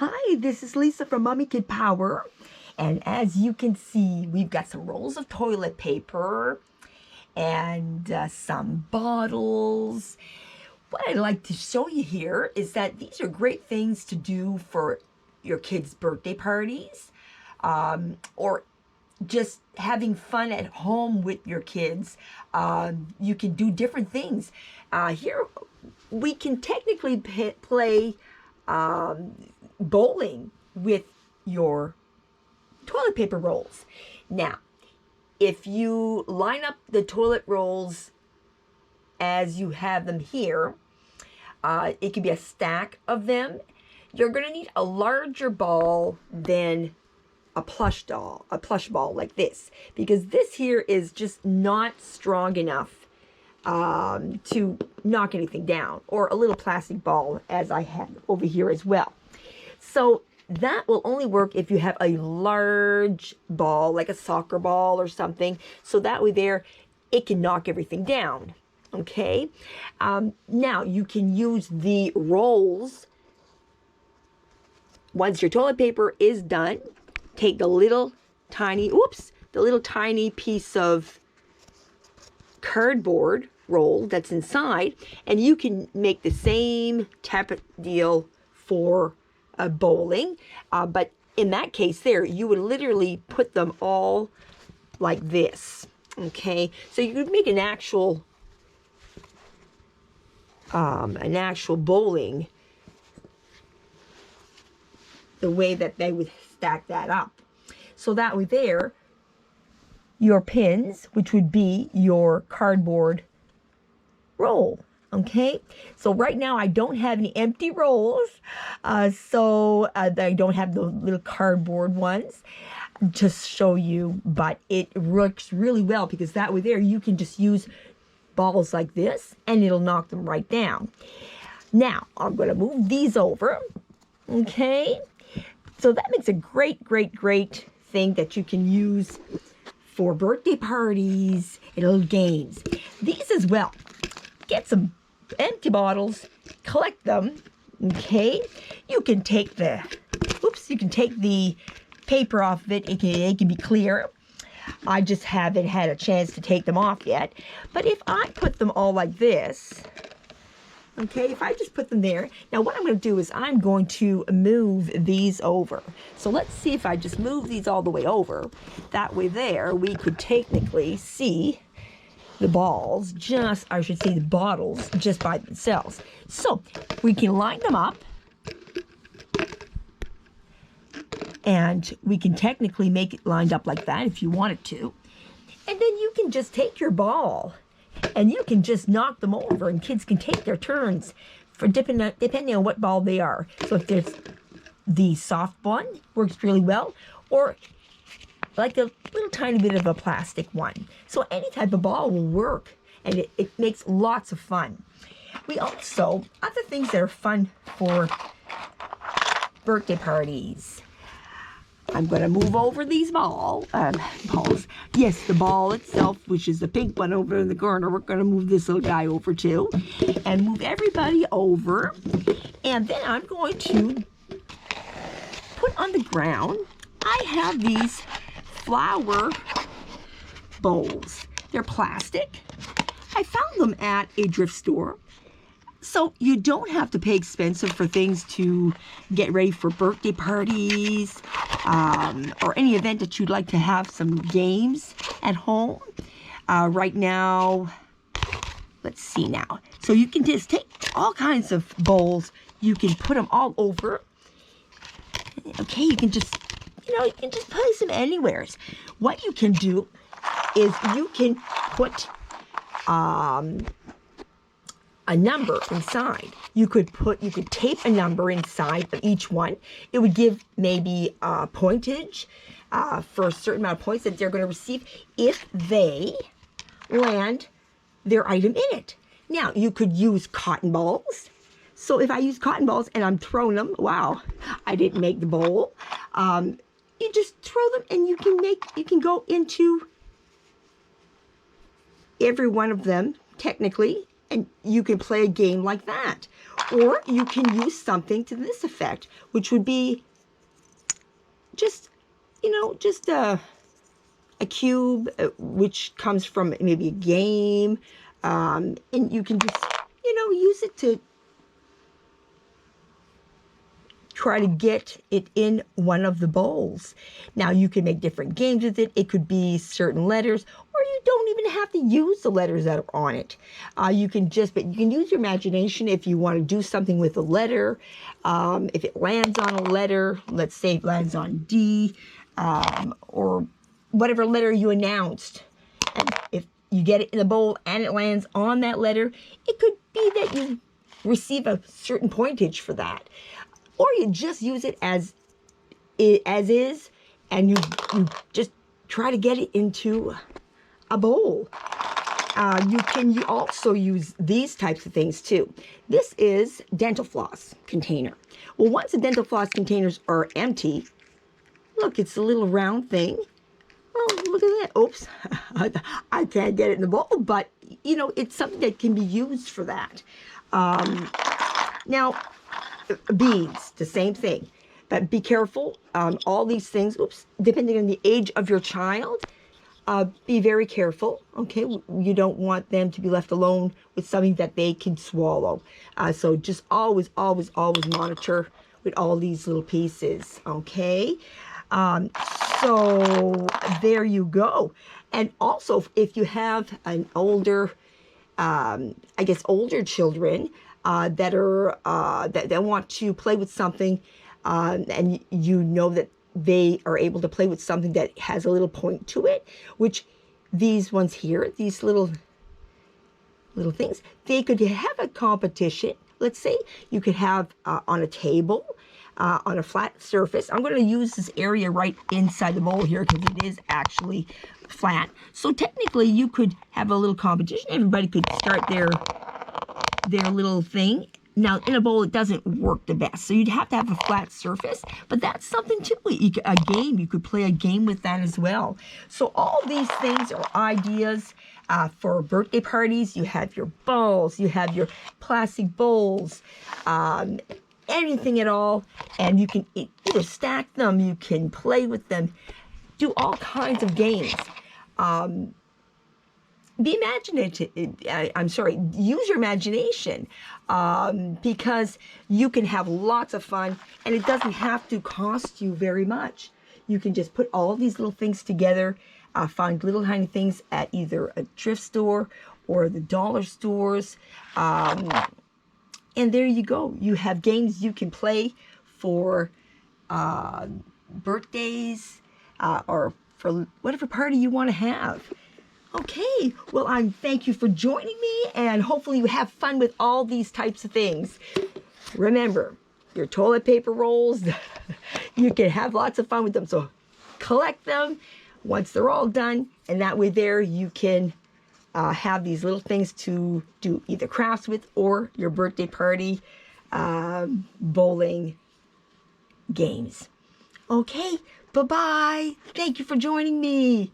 Hi, this is Lisa from Mommy Kid Power. And as you can see, we've got some rolls of toilet paper and some bottles. What I'd like to show you here is that these are great things to do for your kids' birthday parties or just having fun at home with your kids. You can do different things. Here we can technically play bowling with your toilet paper rolls. Now, if you line up the toilet rolls as you have them here, it could be a stack of them. You're going to need a larger ball than a plush ball like this, because this here is just not strong enough to knock anything down, or a little plastic ball as I have over here as well. So that will only work if you have a large ball, like a soccer ball or something, so that way there it can knock everything down. Okay, now you can use the rolls. Once your toilet paper is done, take the little tiny piece of cardboard roll that's inside, and you can make the same type of deal for bowling, but in that case there, you would literally put them all like this. Okay, so you could make an actual bowling the way that they would stack that up. So that way there, your pins, which would be your cardboard roll. Okay, so right now I don't have any empty rolls, so I don't have the little cardboard ones to show you, but it works really well, because that way there you can just use balls like this and it'll knock them right down. Now I'm going to move these over. Okay, so that makes a great thing that you can use for birthday parties and little games. These as well. Get some empty bottles, collect them. Okay, you can take the paper off of it. It can be clear. I just haven't had a chance to take them off yet. But if I put them all like this, okay, if I just put them there, now what I'm going to do is I'm going to move these over. So let's see if I just move these all the way over. That way there, we could technically see the balls, the bottles just by themselves. So we can line them up, and we can technically make it lined up like that if you wanted to. And then you can just take your ball and you can just knock them over, and kids can take their turns for depending on what ball they are. So if there's the soft one, works really well, or like a little tiny bit of a plastic one. So any type of ball will work, and it makes lots of fun. We also, other things that are fun for birthday parties. I'm going to move over these balls. Yes, the ball itself, which is the pink one over in the corner, we're going to move this little guy over too, and move everybody over. And then I'm going to put on the ground, I have these flower bowls. They're plastic. I found them at a thrift store. So you don't have to pay expensive for things to get ready for birthday parties or any event that you'd like to have some games at home. Right now, let's see now. So you can just take all kinds of bowls. You can put them all over. Okay, you can just place them anywhere. What you can do is you can put a number inside. You could tape a number inside of each one. It would give maybe pointage for a certain amount of points that they're going to receive if they land their item in it. Now, you could use cotton balls. So if I use cotton balls and I'm throwing them, wow, I didn't make the bowl. You just throw them, and you can go into every one of them technically, and you can play a game like that. Or you can use something to this effect, which would be just, just a cube, which comes from maybe a game. And you can just, use it to try to get it in one of the bowls. Now, you can make different games with it. It could be certain letters, or you don't even have to use the letters that are on it. But you can use your imagination if you want to do something with a letter. If it lands on a letter, let's say it lands on D, or whatever letter you announced. And if you get it in the bowl and it lands on that letter, it could be that you receive a certain pointage for that. Or you just use it as is, and you just try to get it into a bowl. You can also use these types of things too. This is dental floss container. Well, once the dental floss containers are empty, look, it's a little round thing. Oh, look at that. Oops, I can't get it in the bowl, but it's something that can be used for that. Now, beads, the same thing. But be careful. All these things, depending on the age of your child, be very careful, okay? You don't want them to be left alone with something that they can swallow. So just always, always, always monitor with all these little pieces, okay? So there you go. And also, if you have an older, older children, that want to play with something, and you know that they are able to play with something that has a little point to it, which these ones here, these little things, they could have a competition. Let's say you could have on a table, on a flat surface. I'm going to use this area right inside the bowl here because it is actually flat. So technically you could have a little competition. Everybody could start their little thing. Now, in a bowl, it doesn't work the best. So you'd have to have a flat surface, but that's something too. A game, you could play a game with that as well. So all these things are ideas for birthday parties. You have your bowls, you have your plastic bowls, anything at all. And you can either stack them, you can play with them, do all kinds of games. Be imaginative. Use your imagination, because you can have lots of fun, and it doesn't have to cost you very much. You can just put all these little things together, find little tiny things at either a thrift store or the dollar stores, and there you go. You have games you can play for birthdays, or for whatever party you want to have. Okay, well, thank you for joining me, and hopefully you have fun with all these types of things. Remember, your toilet paper rolls, you can have lots of fun with them, so collect them once they're all done, and that way there you can have these little things to do either crafts with or your birthday party, bowling games. Okay, bye-bye. Thank you for joining me.